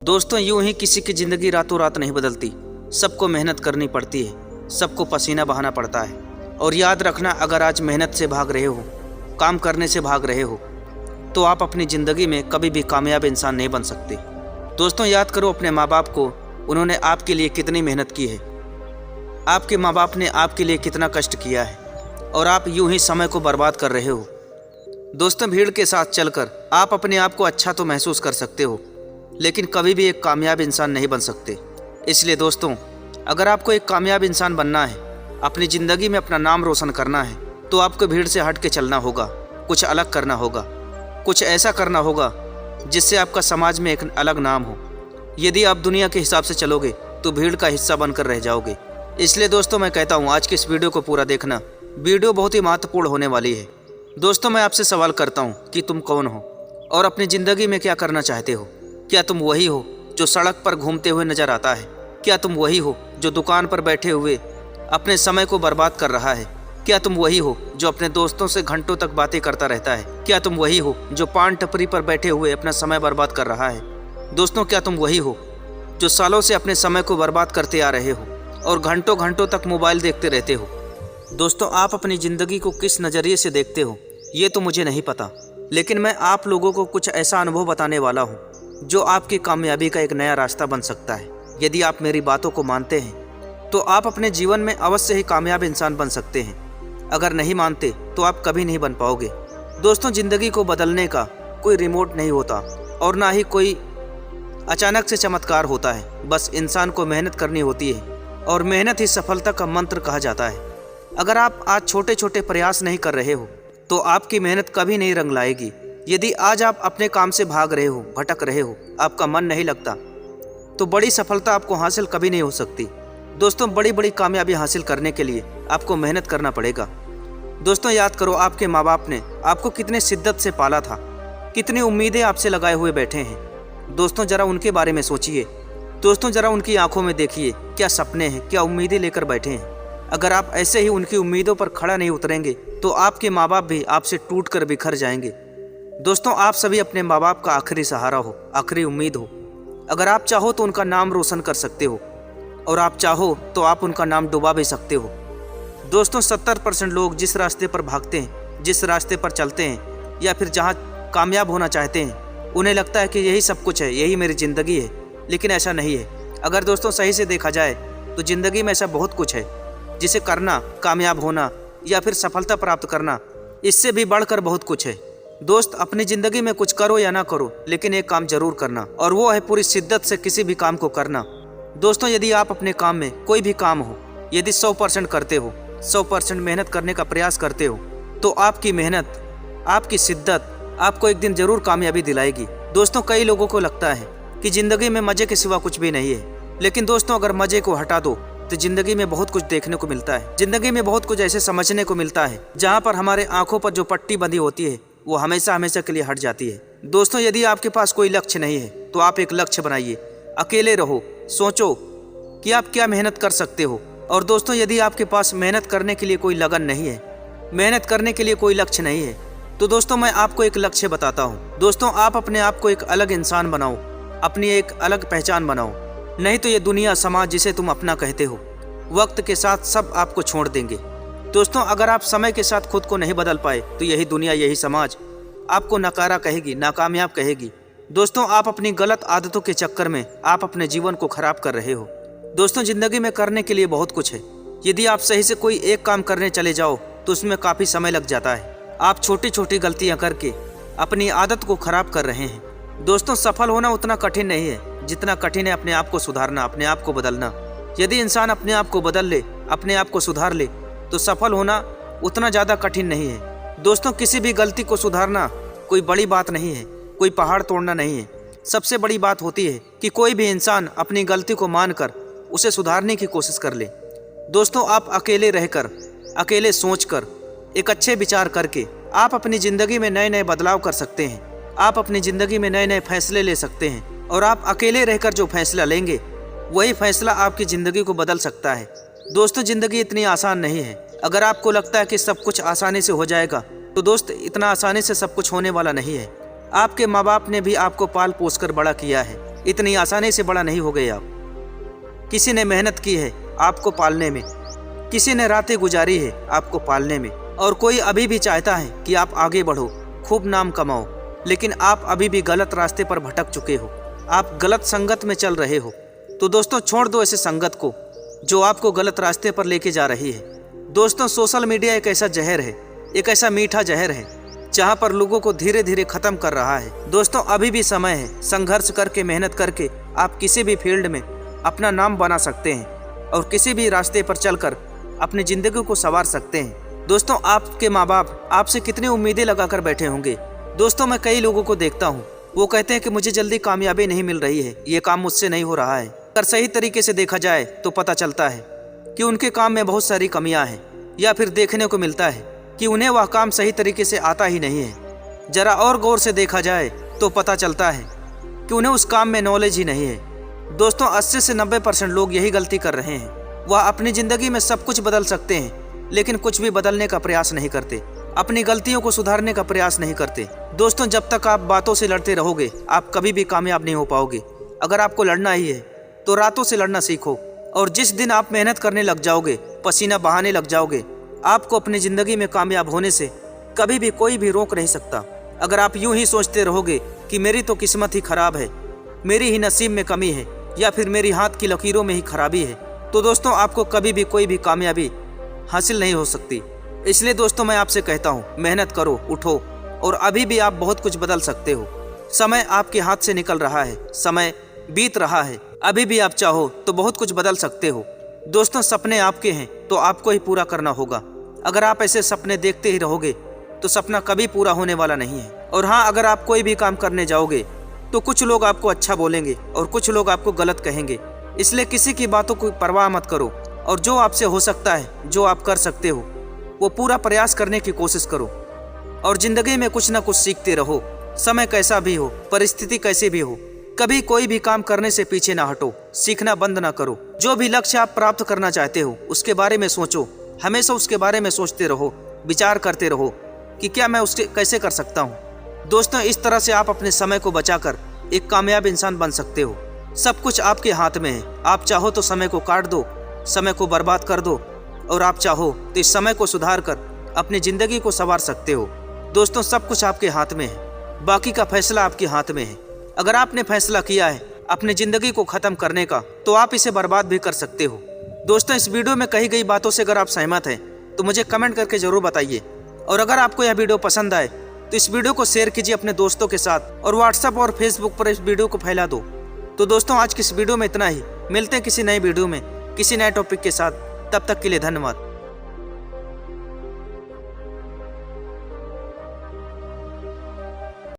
दोस्तों, यूं ही किसी की ज़िंदगी रातों रात नहीं बदलती। सबको मेहनत करनी पड़ती है, सबको पसीना बहाना पड़ता है। और याद रखना, अगर आज मेहनत से भाग रहे हो, काम करने से भाग रहे हो, तो आप अपनी ज़िंदगी में कभी भी कामयाब इंसान नहीं बन सकते। दोस्तों, याद करो अपने माँ बाप को, उन्होंने आपके लिए कितनी मेहनत की है। आपके माँ बाप ने आपके लिए कितना कष्ट किया है, और आप यूं ही समय को बर्बाद कर रहे हो। दोस्तों, भीड़ के साथ चलकर आप अपने आप को अच्छा तो महसूस कर सकते हो, लेकिन कभी भी एक कामयाब इंसान नहीं बन सकते। इसलिए दोस्तों, अगर आपको एक कामयाब इंसान बनना है, अपनी ज़िंदगी में अपना नाम रोशन करना है, तो आपको भीड़ से हट के चलना होगा, कुछ अलग करना होगा, कुछ ऐसा करना होगा जिससे आपका समाज में एक अलग नाम हो। यदि आप दुनिया के हिसाब से चलोगे तो भीड़ का हिस्सा बनकर रह जाओगे। इसलिए दोस्तों, मैं कहता हूँ आज की इस वीडियो को पूरा देखना। वीडियो बहुत ही महत्वपूर्ण होने वाली है। दोस्तों, मैं आपसे सवाल करता हूँ कि तुम कौन हो और अपनी ज़िंदगी में क्या करना चाहते हो। क्या तुम वही हो जो सड़क पर घूमते हुए नजर आता है? क्या तुम वही हो जो दुकान पर बैठे हुए अपने समय को बर्बाद कर रहा है? क्या तुम वही हो जो अपने दोस्तों से घंटों तक बातें करता रहता है? क्या तुम वही हो जो पान टपरी पर बैठे हुए अपना समय बर्बाद कर रहा है? दोस्तों, क्या तुम वही हो जो सालों से अपने समय को बर्बाद करते आ रहे हो और घंटों घंटों तक मोबाइल देखते रहते हो? दोस्तों, आप अपनी ज़िंदगी को किस नज़रिए से देखते हो ये तो मुझे नहीं पता, लेकिन मैं आप लोगों को कुछ ऐसा अनुभव बताने वाला हूँ जो आपकी कामयाबी का एक नया रास्ता बन सकता है। यदि आप मेरी बातों को मानते हैं तो आप अपने जीवन में अवश्य ही कामयाब इंसान बन सकते हैं। अगर नहीं मानते तो आप कभी नहीं बन पाओगे। दोस्तों, ज़िंदगी को बदलने का कोई रिमोट नहीं होता और ना ही कोई अचानक से चमत्कार होता है। बस इंसान को मेहनत करनी होती है और मेहनत ही सफलता का मंत्र कहा जाता है। अगर आप आज छोटे छोटे प्रयास नहीं कर रहे हो तो आपकी मेहनत कभी नहीं रंग लाएगी। यदि आज आप अपने काम से भाग रहे हो, भटक रहे हो, आपका मन नहीं लगता, तो बड़ी सफलता आपको हासिल कभी नहीं हो सकती। दोस्तों, बड़ी बड़ी कामयाबी हासिल करने के लिए आपको मेहनत करना पड़ेगा। दोस्तों, याद करो आपके माँ बाप ने आपको कितने शिद्दत से पाला था, कितनी उम्मीदें आपसे लगाए हुए बैठे हैं। दोस्तों, जरा उनके बारे में सोचिए। दोस्तों, जरा उनकी आंखों में देखिए, क्या सपने हैं, क्या उम्मीदें लेकर बैठे हैं। अगर आप ऐसे ही उनकी उम्मीदों पर खड़ा नहीं उतरेंगे तो आपके माँ बाप भी आपसे टूट कर बिखर जाएंगे। दोस्तों, आप सभी अपने माँ बाप का आखिरी सहारा हो, आखिरी उम्मीद हो। अगर आप चाहो तो उनका नाम रोशन कर सकते हो, और आप चाहो तो आप उनका नाम डुबा भी सकते हो। दोस्तों, 70% लोग जिस रास्ते पर भागते हैं, जिस रास्ते पर चलते हैं, या फिर जहाँ कामयाब होना चाहते हैं, उन्हें लगता है कि यही सब कुछ है, यही मेरी ज़िंदगी है। लेकिन ऐसा नहीं है। अगर दोस्तों सही से देखा जाए तो ज़िंदगी में ऐसा बहुत कुछ है जिसे करना, कामयाब होना या फिर सफलता प्राप्त करना, इससे भी बढ़कर बहुत कुछ है। दोस्त, अपनी ज़िंदगी में कुछ करो या ना करो, लेकिन एक काम जरूर करना, और वो है पूरी शिद्दत से किसी भी काम को करना। दोस्तों, यदि आप अपने काम में कोई भी काम हो, यदि 100% करते हो, 100% मेहनत करने का प्रयास करते हो, तो आपकी मेहनत, आपकी शिद्दत आपको एक दिन जरूर कामयाबी दिलाएगी। दोस्तों, कई लोगों को लगता है कि ज़िंदगी में मज़े के सिवा कुछ भी नहीं है, लेकिन दोस्तों अगर मज़े को हटा दो तो ज़िंदगी में बहुत कुछ देखने को मिलता है। ज़िंदगी में बहुत कुछ ऐसे समझने को मिलता है जहाँ पर हमारे आंखों पर जो पट्टी बंधी होती है वो हमेशा हमेशा के लिए हट जाती है। दोस्तों, यदि आपके पास कोई लक्ष्य नहीं है तो आप एक लक्ष्य बनाइए, अकेले रहो, सोचो कि आप क्या मेहनत कर सकते हो। और दोस्तों, यदि आपके पास मेहनत करने के लिए कोई लगन नहीं है, मेहनत करने के लिए कोई लक्ष्य नहीं है, तो दोस्तों मैं आपको एक लक्ष्य बताता हूँ। दोस्तों, आप अपने आप को एक अलग इंसान बनाओ, अपनी एक अलग पहचान बनाओ। नहीं तो ये दुनिया, समाज जिसे तुम अपना कहते हो, वक्त के साथ सब आपको छोड़ देंगे। दोस्तों, अगर आप समय के साथ खुद को नहीं बदल पाए तो यही दुनिया, यही समाज आपको नकारा कहेगी, नाकामयाब कहेगी। दोस्तों, आप अपनी गलत आदतों के चक्कर में आप अपने जीवन को खराब कर रहे हो। दोस्तों, जिंदगी में करने के लिए बहुत कुछ है। यदि आप सही से कोई एक काम करने चले जाओ तो उसमें काफ़ी समय लग जाता है। आप छोटी छोटी गलतियां करके अपनी आदत को खराब कर रहे हैं। दोस्तों, सफल होना उतना कठिन नहीं है जितना कठिन है अपने आप को सुधारना, अपने आप को बदलना। यदि इंसान अपने आप को बदल ले, अपने आप को सुधार ले, तो सफल होना उतना ज़्यादा कठिन नहीं है। दोस्तों, किसी भी गलती को सुधारना कोई बड़ी बात नहीं है, कोई पहाड़ तोड़ना नहीं है। सबसे बड़ी बात होती है कि कोई भी इंसान अपनी गलती को मानकर उसे सुधारने की कोशिश कर ले। दोस्तों, आप अकेले रहकर, अकेले सोचकर, एक अच्छे विचार करके आप अपनी ज़िंदगी में नए नए बदलाव कर सकते हैं। आप अपनी ज़िंदगी में नए नए फैसले ले सकते हैं, और आप अकेले रहकर जो फैसला लेंगे वही फैसला आपकी ज़िंदगी को बदल सकता है। दोस्तों, ज़िंदगी इतनी आसान नहीं है। अगर आपको लगता है कि सब कुछ आसानी से हो जाएगा तो दोस्त, इतना आसानी से सब कुछ होने वाला नहीं है। आपके माँ बाप ने भी आपको पाल पोस कर बड़ा किया है, इतनी आसानी से बड़ा नहीं हो गए आप। किसी ने मेहनत की है आपको पालने में, किसी ने रातें गुजारी है आपको पालने में, और कोई अभी भी चाहता है कि आप आगे बढ़ो, खूब नाम कमाओ, लेकिन आप अभी भी गलत रास्ते पर भटक चुके हो, आप गलत संगत में चल रहे हो। तो दोस्तों छोड़ दो ऐसे संगत को जो आपको गलत रास्ते पर लेके जा रही है। दोस्तों सोशल मीडिया एक ऐसा जहर है, एक ऐसा मीठा जहर है जहां पर लोगों को धीरे धीरे खत्म कर रहा है। दोस्तों अभी भी समय है, संघर्ष करके मेहनत करके आप किसी भी फील्ड में अपना नाम बना सकते हैं और किसी भी रास्ते पर चलकर अपनी जिंदगी को संवार सकते हैं। दोस्तों आपके माँ बाप आपसे कितनी उम्मीदें लगाकर बैठे होंगे। दोस्तों मैं कई लोगों को देखता हूँ, वो कहते हैं कि मुझे जल्दी कामयाबी नहीं मिल रही है, ये काम मुझसे नहीं हो रहा है। अगर सही तरीके से देखा जाए तो पता चलता है कि उनके काम में बहुत सारी कमियां हैं, या फिर देखने को मिलता है कि उन्हें वह काम सही तरीके से आता ही नहीं है। जरा और गौर से देखा जाए तो पता चलता है कि उन्हें उस काम में नॉलेज ही नहीं है। दोस्तों 80 से 90% लोग यही गलती कर रहे हैं। वह अपनी ज़िंदगी में सब कुछ बदल सकते हैं, लेकिन कुछ भी बदलने का प्रयास नहीं करते, अपनी गलतियों को सुधारने का प्रयास नहीं करते। दोस्तों जब तक आप बातों से लड़ते रहोगे आप कभी भी कामयाब नहीं हो पाओगे। अगर आपको लड़ना ही है तो रातों से लड़ना सीखो, और जिस दिन आप मेहनत करने लग जाओगे, पसीना बहाने लग जाओगे, आपको अपनी ज़िंदगी में कामयाब होने से कभी भी कोई भी रोक नहीं सकता। अगर आप यूं ही सोचते रहोगे कि मेरी तो किस्मत ही खराब है, मेरी ही नसीब में कमी है, या फिर मेरी हाथ की लकीरों में ही खराबी है, तो दोस्तों आपको कभी भी कोई भी कामयाबी हासिल नहीं हो सकती। इसलिए दोस्तों मैं आपसे कहता हूँ मेहनत करो, उठो, और अभी भी आप बहुत कुछ बदल सकते हो। समय आपके हाथ से निकल रहा है, समय बीत रहा है, अभी भी आप चाहो तो बहुत कुछ बदल सकते हो। दोस्तों सपने आपके हैं तो आपको ही पूरा करना होगा। अगर आप ऐसे सपने देखते ही रहोगे तो सपना कभी पूरा होने वाला नहीं है। और हाँ, अगर आप कोई भी काम करने जाओगे तो कुछ लोग आपको अच्छा बोलेंगे और कुछ लोग आपको गलत कहेंगे, इसलिए किसी की बातों को परवाह मत करो, और जो आपसे हो सकता है, जो आप कर सकते हो, वो पूरा प्रयास करने की कोशिश करो। और जिंदगी में कुछ ना कुछ सीखते रहो। समय कैसा भी हो, परिस्थिति कैसे भी हो, कभी कोई भी काम करने से पीछे ना हटो, सीखना बंद ना करो। जो भी लक्ष्य आप प्राप्त करना चाहते हो उसके बारे में सोचो, हमेशा उसके बारे में सोचते रहो, विचार करते रहो कि क्या मैं उसके कैसे कर सकता हूँ। दोस्तों इस तरह से आप अपने समय को बचाकर एक कामयाब इंसान बन सकते हो। सब कुछ आपके हाथ में है। आप चाहो तो समय को काट दो, समय को बर्बाद कर दो, और आप चाहो तो इस समय को सुधार कर अपनी ज़िंदगी को संवार सकते हो। दोस्तों सब कुछ आपके हाथ में है, बाकी का फैसला आपके हाथ में है। अगर आपने फैसला किया है अपनी ज़िंदगी को ख़त्म करने का, तो आप इसे बर्बाद भी कर सकते हो। दोस्तों इस वीडियो में कही गई बातों से अगर आप सहमत हैं तो मुझे कमेंट करके ज़रूर बताइए, और अगर आपको यह वीडियो पसंद आए तो इस वीडियो को शेयर कीजिए अपने दोस्तों के साथ, और व्हाट्सएप और फेसबुक पर इस वीडियो को फैला दो। तो दोस्तों आज की इस वीडियो में इतना ही। मिलते हैं किसी नए वीडियो में किसी नए टॉपिक के साथ। तब तक के लिए धन्यवाद।